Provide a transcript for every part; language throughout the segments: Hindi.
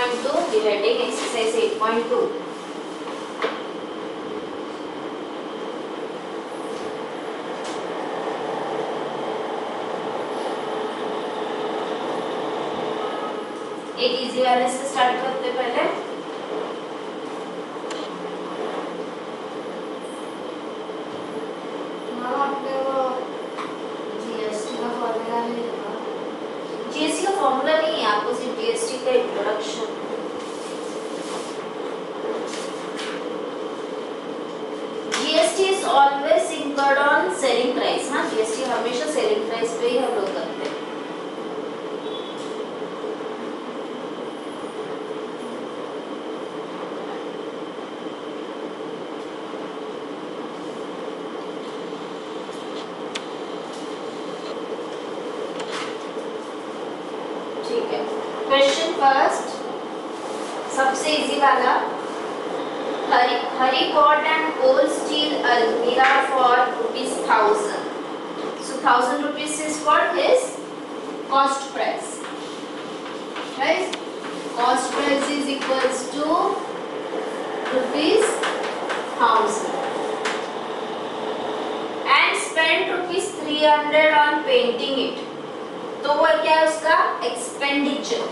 8.2 डिवाइडिंग एक्सरसाइज 8.2। एक इजी वाले से स्टार्ट करते पहले। जीएसटी का फॉर्मूला नहीं है, आपको सिर्फ जीएसटी का introduction. GST is always incurred on selling price. हाँ, जीएसटी हमेशा सेलिंग प्राइस पे ही हम लोग करते हैं। क्वेश्चन फर्स्ट, सबसे इजी वाला। हरी बॉट एंड कोल स्टील अलमीरा for ₹1000. So 1000 rupees is for his cost price. Right? Cost price is equals to ₹1000 and spent ₹300 on painting it. तो वो क्या है उसका एक्सपेंडिचर।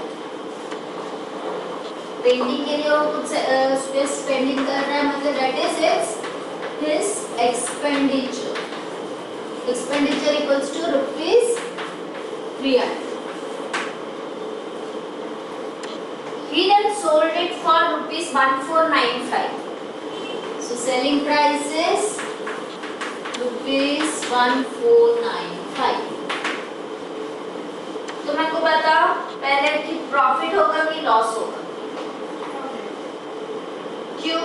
पेंटिंग के लिए वो कुछ स्पेंडिंग कर रहा है, मतलब that is it's his expenditure. Expenditure equals to ₹300. He then sold it for ₹1495. So selling price is ₹1495. तो मैं को बताओ पहले कि प्रॉफिट होगा कि लॉस होगा। क्यों?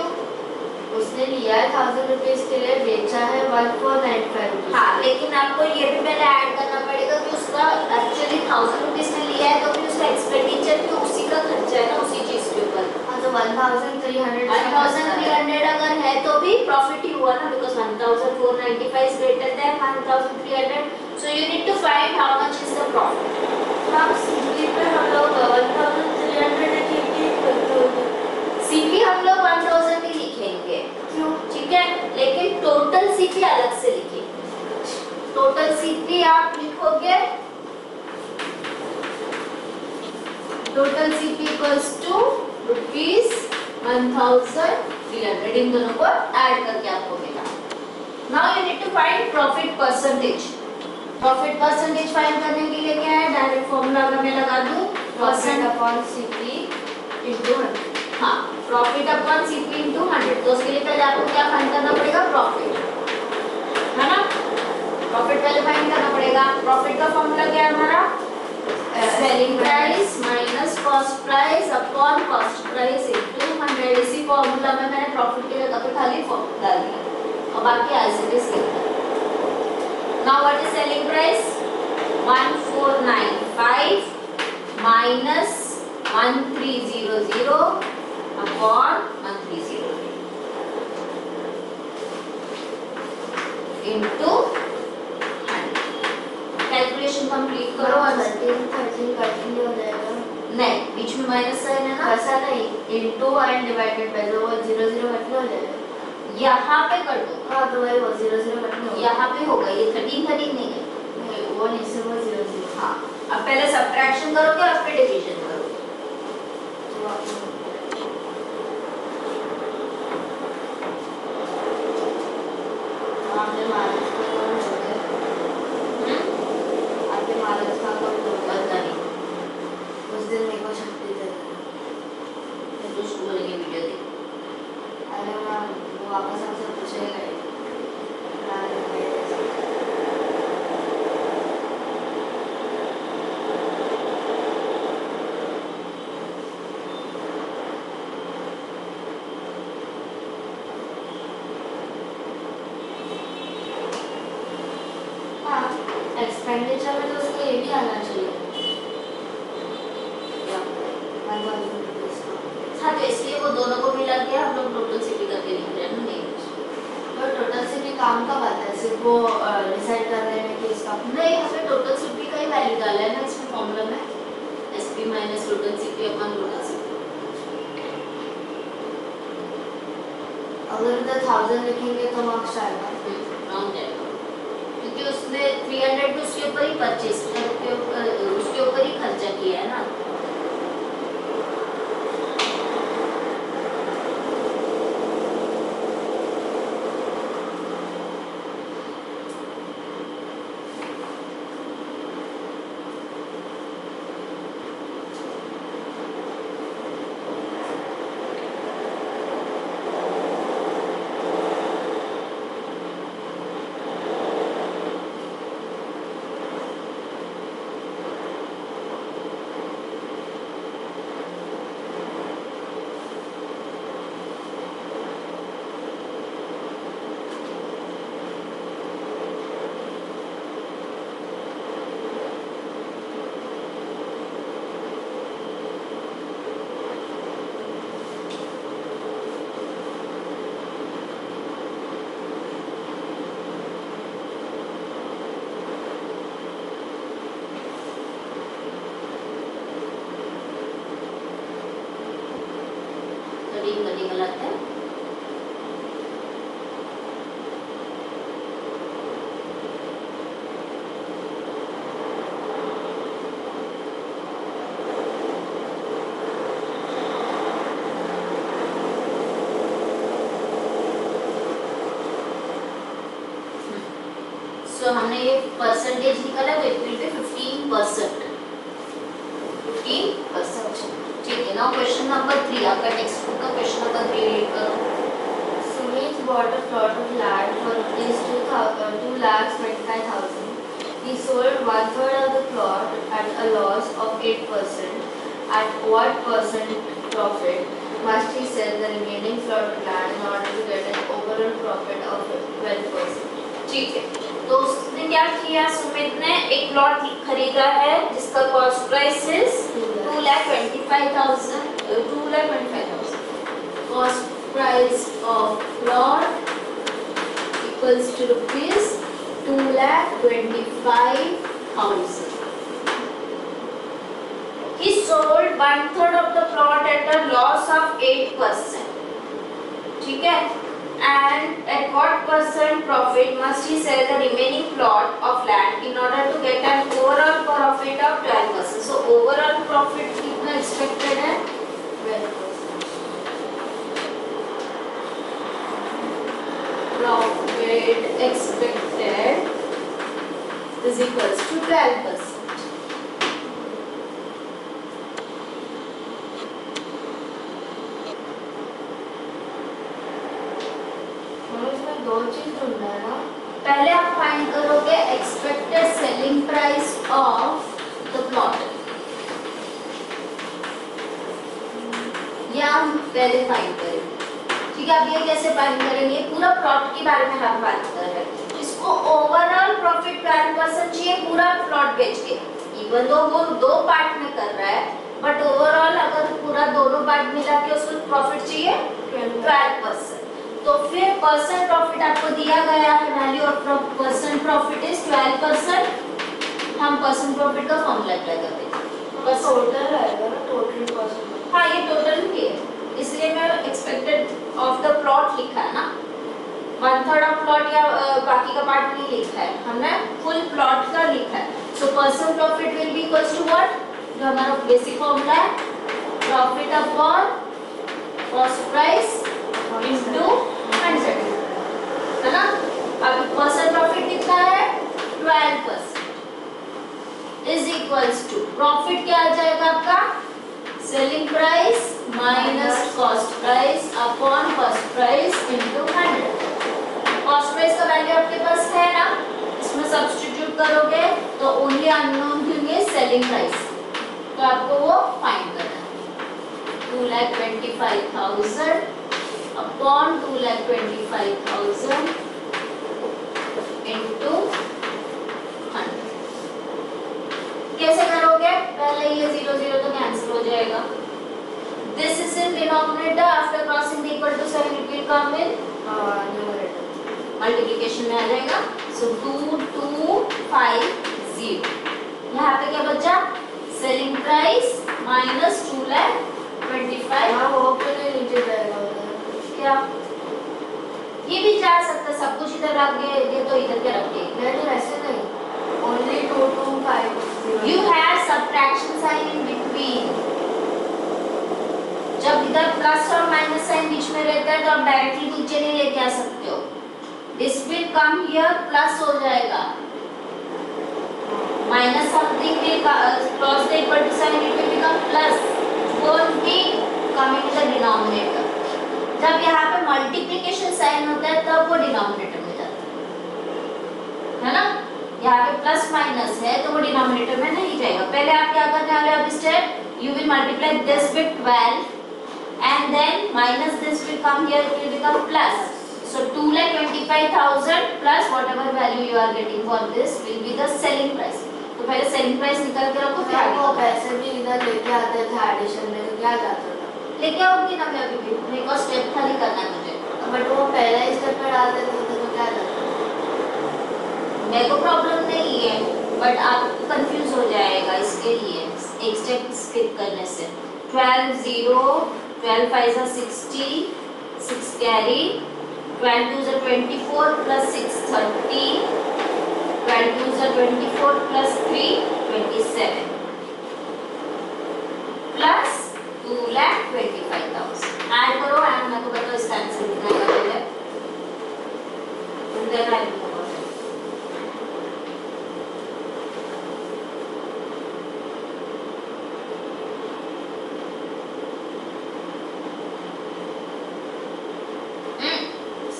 उसने लिया है 1000 रुपीज के लिए, बेचा है 1495 रुपीज। हाँ, लेकिन आपको ये भी पहले ऐड करना पड़ेगा कि उसका एक्चुअली 1000 रुपीज में लिया है, तो भी उसका एक्सपेंडिचर भी उसी का खर्चा है ना, उसी चीज के ऊपर। हाँ, तो 1300 अगर है तो भी प्रॉफिट ही हुआ ना, because 1495 is greater than 1300. So you need to find how much is the profit. CP पे हम लोग 1380 सीपी हम लोग 1000 ही लिखेंगे। क्यों? ठीक है, लेकिन टोटल सीपी अलग से लिखेंगे। टोटल सीपी आप लिखोगे, टोटल सीपी इक्वल्स टू ₹1300। इन दोनों को ऐड करके आपको मिला। Now you need to find profit percentage. Profit percentage find करने के लिए क्या है, डायरेक्ट फॉर्मूला अगर मैं लगा दूं, परसेंट अपॉन सीपी इनटू 100। हाँ, प्रॉफिट अपॉन सीपी इनटू 100। तो उसके लिए पहले आपको क्या फाइंड करना पड़ेगा, प्रॉफिट, है ना। प्रॉफिट पहले फाइंड करना पड़ेगा। प्रॉफिट का फॉर्मूला क्या है हमारा, selling price minus cost price upon cost price into 100। इसी फॉर्मूला में मैंने प्रॉफिट के जगह पे खाली फॉर्मूला डाल दिया और बाकी एज इट इज लिख दिया। Now what is selling price? 1495 minus 1300 upon 1300 into 100. Calculation complete करो और 13 कटिंग हो जाएगा। नहीं, बीच में माइनस साइन है ना, ऐसा नहीं, इनटू एंड डिवाइडेड बाय, जो 0 0 कटिंग हो जाएगा। यहाँ पे कर दो। हाँ, तो वही वो 0 0 कटिंग होगा। यहाँ पे होगा, ये 13 नहीं है। नहीं, वो नीचे वो 0 0। हाँ, अब पहले सब्ट्रैक्शन करोगे और फिर डिवीजन करोगे। तो आपने माइनस का कौन होगा? आपके माइनस का कौन होगा? पता नहीं, उस दिन मेरे को शक्ति दे तो स्कूल की वीडियो देख। अरे मैम, वो वापस हमसे पूछेगा ही। एक्सपेंडिचर में तो उसको ये भी आना चाहिए। हाँ, तो इसलिए वो दोनों को मिला के हम लोग टोटल सीपी करके लिख रहे हैं ना। नहीं, तो टोटल सीपी काम कब आता है? सिर्फ वो डिसाइड करने में कि इसका नहीं, हमें टोटल सीपी का ही वैल्यू डाला है ना इसमें फॉर्मूला में, SP minus total CP upon total CP. अगर इधर 1000 लिखेंगे तो मार्क्स आएगा। रॉन्ग जाएगा, क्योंकि उसने 300 उसके ऊपर ही परचेज किया, उसके ऊपर ही खर्चा किया है ना। गलत गलत है। सो हमने ये परसेंटेज निकाला, वो इक्वल टू 15%। 15%। ठीक है। नाउ क्वेश्चन नंबर 3, आपका टेक्स्ट बुक का क्वेश्चन नंबर 3 रीड करो। Sumit bought a plot of land for ₹2,25,000. He sold 1/3 of the plot at a loss of 8%. At what percent profit must he sell the remaining plot of land in order to get an overall profit of 12%? ठीक है, तो उसने क्या किया, सुमित ने एक प्लॉट खरीदा है जिसका cost price is 2,25,000। Cost price of plot equals to rupees 2,25,000। He sold 1/3 of the plot at a loss of 8%. ठीक है, and at what percent profit must he sell the remaining plot of land in order to get an overall profit of 12%? So overall profit कितना expected है? 12%. Profit expected is equals to 12%. दो चीज ढूंढना है ना। पहले आप फाइंड करोगे expected selling price of the plot, या हम पहले फाइंड करेंगे। ठीक है, अब ये कैसे फाइंड करेंगे, पूरा प्लॉट के बारे में हम बात कर रहे हैं। इसको ओवरऑल प्रॉफिट 12% चाहिए पूरा प्लॉट बेच के, इवन दो वो 2 पार्ट में कर रहा है, बट ओवरऑल अगर पूरा दोनों पार्ट मिला के उसको प्रॉफिट चाहिए 12%। तो फिर परसेंट प्रॉफिट आपको दिया गया है, value of percent profit is 12%। हम परसेंट प्रॉफिट का फॉर्मूला अप्लाई कर देते हैं। बस टोटल आएगा ना, टोटल परसेंट। हाँ, ये टोटल ही है, इसलिए मैं एक्सपेक्टेड ऑफ द प्लॉट लिखा है ना, 1/3 ऑफ प्लॉट या बाकी का पार्ट नहीं लिखा है, हमने फुल प्लॉट का लिखा है। So percent profit will be equals to what, जो हमारा बेसिक फॉर्मूला है, profit upon cost price into 100, है ना। अब परसेंट प्रॉफिट कितना है, 12%, इज इक्वल्स टू प्रॉफिट क्या आ जाएगा आपका, selling price minus cost price upon cost price into 100। Cost price का वैल्यू आपके पास है ना, इसमें सब्स्टिट्यूट करोगे तो ओनली अननोन होंगे सेलिंग प्राइस, तो आपको वो फाइंड करना है। 2,25,000 अपॉन 2,25,000 इंटू 100। कैसे करोगे, पहले ये 0 0 तो कैंसिल हो जाएगा। This is in denominator, after crossing the equal to sign it will come in numerator, multiplication में आ जाएगा। सो 2,250, यहाँ पे क्या बचा, सेलिंग प्राइस माइनस 2,25,000। हाँ, वो पे नीचे जाएगा क्या, ये भी जा सकता है, सब कुछ इधर रख गए तो इधर के रखे। नहीं ऐसे नहीं, only 2 to 5 0. You have subtraction sign in between. जब इधर प्लस और माइनस साइन बीच में रहता है तो आप डायरेक्टली नीचे नहीं लेके आ सकते हो। This will come here, plus हो जाएगा। Minus something will cross the equal to sign, it will become plus. Won't be coming to the denominator. जब यहाँ पे मल्टीप्लिकेशन साइन होता है तब वो डिनोमिनेटर में जाता है ना। यहाँ पे प्लस माइनस है तो वो डिनोमिनेटर में नहीं जाएगा। पहले आप क्या करने वाले हो step, you will multiply this with 12 and then minus this will come here, it will become plus. So 2,25,000 plus whatever value you are getting for this will be the selling price. तो पहले सेलिंग प्राइस निकाल के रखो, फिर वो पैसे भी इधर लेके आते थे एडिशन में, तो क्या जाता था लेके आओगी ना। मैं अभी भी मेरे को स्टेप खाली करना है मुझे, बट वो पहले ही स्टेप पे डाल देते थे तो क्या जाता। मेरे को प्रॉब्लम नहीं है बट आपको कंफ्यूज हो जाएगा, इसके लिए एक स्टेप स्किप करने से। 12 0, 12 5 60, 6 carry, 12 2 24 plus 6 30, 12 2 24 plus 3 27 plus 2,25,000 add करो एंड मैं तो बताओ इसका आंसर कितना आएगा पहले देन आई विल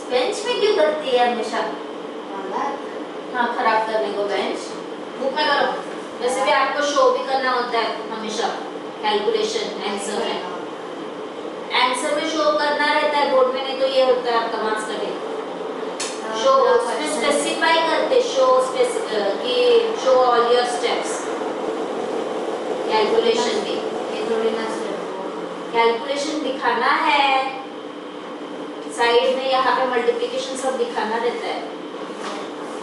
बेंच में क्यों करती है हमेशा? हाँ खराब करने को बेंच बुक में करो। वैसे भी आपको शो भी करना होता है हमेशा, कैलकुलेशन आंसर में, आंसर में शो करना रहता है, बोर्ड में नहीं तो ये होता है आपका मार्क्स कटे। शो उसमें स्पेसिफाई करते, शो कि show all your steps calculation में। ये थोड़ी ना कैलकुलेशन दिखाना है साइड में, यहाँ पे मल्टीप्लिकेशन सब दिखाना रहता है।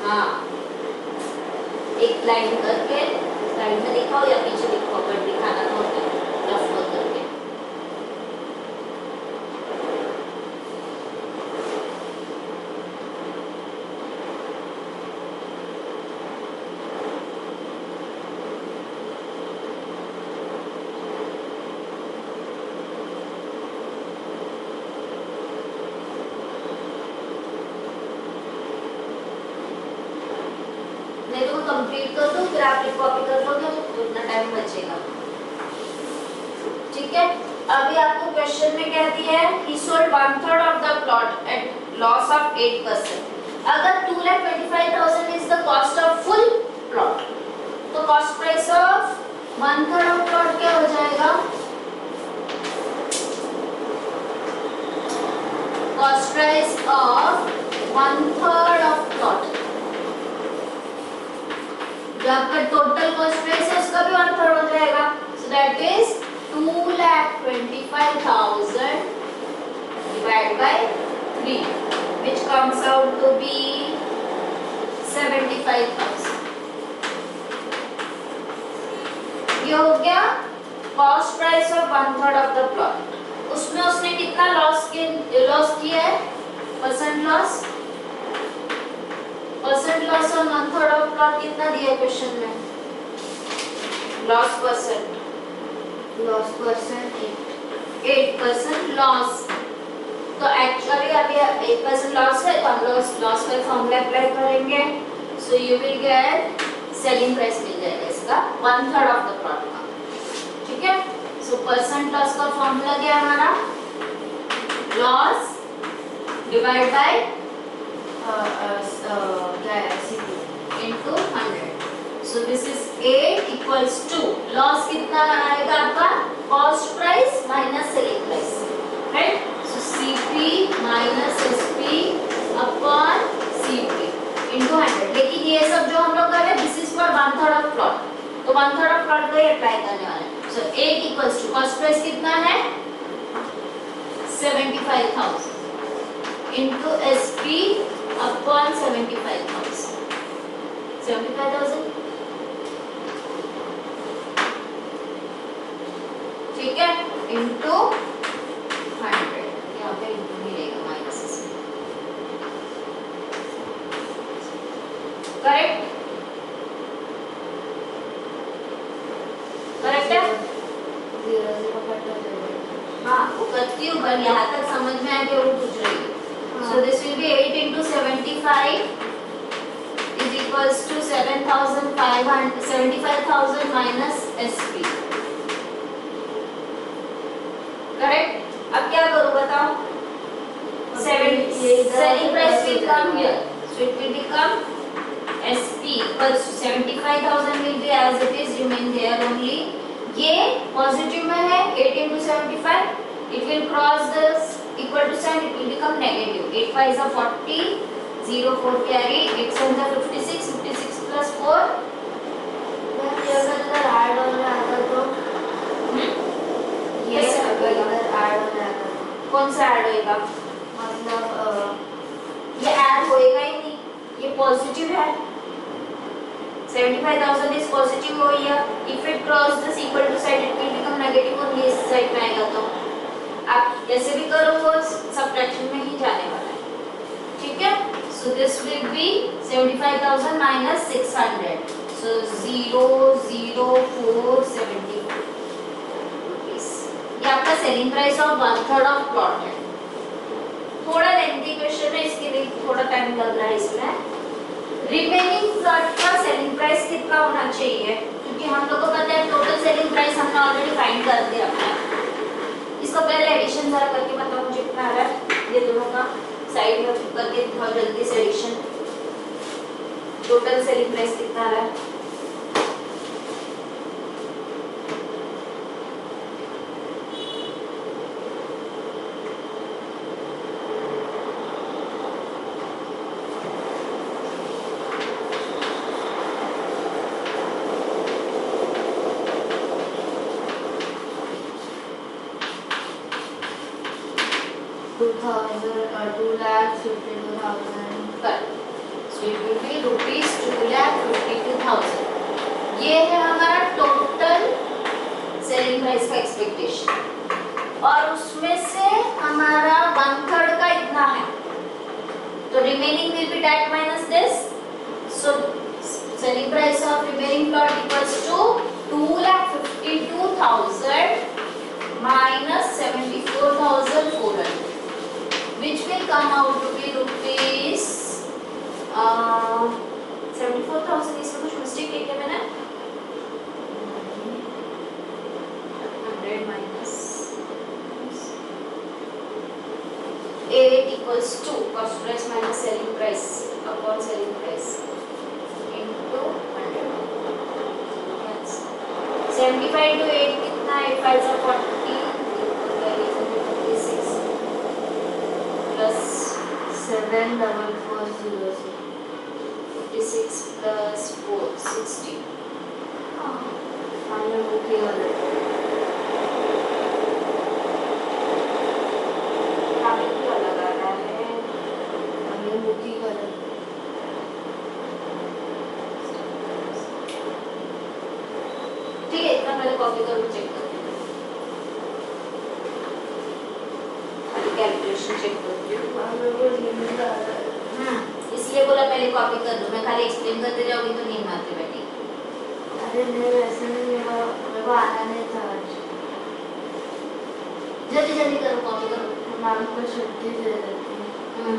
हाँ एक लाइन करके साइड में दिखाओ या पीछे दिखाओ, बट दिखाना तो होता है रफ वर्क करके। नहीं तो कंप्लीट कर दो, फिर आप कॉपी कर दोगे तो उतना टाइम बचेगा। ठीक है, अभी आपको क्वेश्चन में कहती है he sold 1/3 of the plot at loss of 8%। अगर 2,25,000 is the cost of full plot तो cost price of 1/3 of plot क्या हो जाएगा? cost price of 1/3 of plot, जो आपका टोटल कॉस्ट प्राइस है उसका भी 1/3 हो जाएगा। So that is 2,25,000 divided by 3 which comes out to be 75,000। ये हो गया cost price of 1/3 of the plot. उसमें उसने कितना लॉस किया है? परसेंट लॉस और 1/3 ऑफ प्लॉट कितना दिया क्वेश्चन में? Loss percent 8% loss. तो एक्चुअली अभी 8% लॉस है तो हम लॉस का फॉर्मूला अप्लाई करेंगे। So you will get selling price मिल जाएगा इसका 1/3 ऑफ द प्लॉट का। ठीक है, सो परसेंट लॉस का फॉर्मूला क्या है हमारा? Loss divide by into 100। So this is 8 equals to loss कितना आएगा आपका? Cost price minus selling price, right? So CP minus SP upon CP into 100। लेकिन ये सब जो हम लोग कर रहे हैं this is for 1/3 of plot, तो 1/3 of plot का ये अप्लाई करने वाले हैं। So 8 equals to cost price कितना है? 75,000 into SP upon 75,000। 75,000 ठीक है, इंटू 100। यहाँ पे इंटू मिलेगा माइनस इसमें। करेक्ट करेक्ट है? 0 0 कट हो जाएगा। हाँ वो करती हूँ, पर यहाँ तक समझ में आ गया वो पूछ रही हूँ। So this will be 8 into 75 is equals to 7,500 75,000 minus SP. Correct? अब क्या करूँ बताओ? Selling price will come here, so it will become SP equals to 75,000 will be as it is remain there only. ये पॉजिटिव में है 8 into 75, it will cross this equal to sign, it will become negative. 8 5 is 40, 0 4 carry, 8 7 is 56, 56 plus 4. ये अगर इधर ऐड हो जाता तो ये अगर इधर ऐड हो जाता तो कौन सा ऐड होएगा? मतलब ये ऐड होएगा ही नहीं, ये पॉजिटिव है। 75,000 is positive over here. If it cross this equal to side, it will become negative only इस साइड में आएगा तो आप जैसे भी करो वो सबट्रैक्शन में ही जाने वाला है, ठीक है? So this will be 75,000 minus 600. So 00470 rupees. ये आपका selling price of 1/3 of plot है। थोड़ा लेंथी क्वेश्चन है, इसके लिए थोड़ा टाइम लग रहा है इसमें। रिमेनिंग प्लॉट का सेलिंग प्राइस कितना होना चाहिए, क्योंकि हम लोग को पता है टोटल सेलिंग प्राइस हमने ऑलरेडी फाइंड कर दिया अपना। इसको पहले एडिशन जरा करके बताओ मुझे कितना आ रहा है, ये दोनों का साइड में करके बहुत जल्दी से एडिशन। टोटल सेलिंग प्राइस कितना आ रहा है? So it will be rupees 2,52,000. ये है हमारा टोटल सेलिंग प्राइस का एक्सपेक्टेशन, और उसमें से हमारा 1/3 का इतना है, तो remaining will be that minus this. So selling price of remaining plot equals to 2,52,000 minus 74,400, which will come out to be rupees 74,000. इसमें कुछ मिस्टेक है क्या मैंने? 100 minus 8 equals to cost price minus selling price upon selling price into 100. Yes. 75 to 8 कितना? 8 5 are 40, 56 plus 74400 56 plus 4 60. हमने बुक किया है काफी क्या लगा रहा है? हमने बुक ही करा ठीक है, इतना पहले कॉपी करो, चेक करते हैं, अभी कैलकुलेशन चेक करती हूँ। हमें वो लिमिट आ रहा है इसलिए बोला पहले कॉपी कर दो, मैं खाली एक्सप्लेन करते जाऊंगी तो नींद आती बैठी। अरे नहीं वैसे नहीं मेरे को आना नहीं था आज जल्दी जल्दी करो, कॉपी करो। मैम को छुट्टी दे देती हूँ